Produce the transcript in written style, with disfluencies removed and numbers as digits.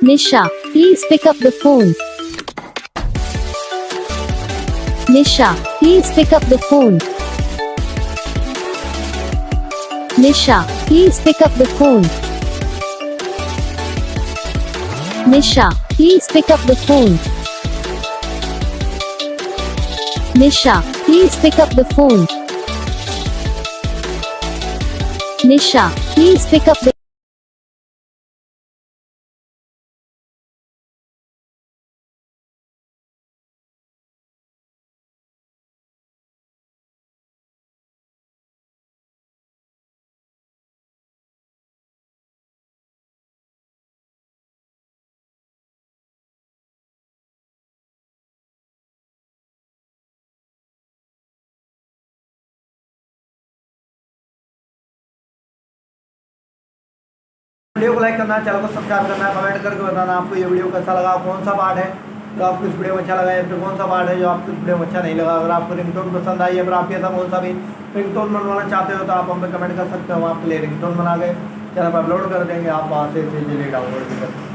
Nisha, please pick up the phone. Nisha, please pick up the phone. Nisha, please pick up the phone. Nisha, please pick up the phone. Nisha, please pick up the phone. Nisha, please pick up the video को like करना, channel को subscribe करना, comment करके बताना आपको ये video कैसा लगा, कौन सा पार्ट है जो आपको इस वीडियो में अच्छा लगा या फिर कौन सा पार्ट है जो आपको इस वीडियो में अच्छा नहीं लगा। अगर आपको रिंगटोन पसंद आई है, फिर आप ऐसा कौन सा भी रिंगटोन बनवाना चाहते हो तो आप हम पे कमेंट कर सकते हो, हम आपके लिए रिंगटोन बना के चैनल पर अपलोड कर देंगे, आप वहाँ से इसे डाउनलोड भी कर सकते हो।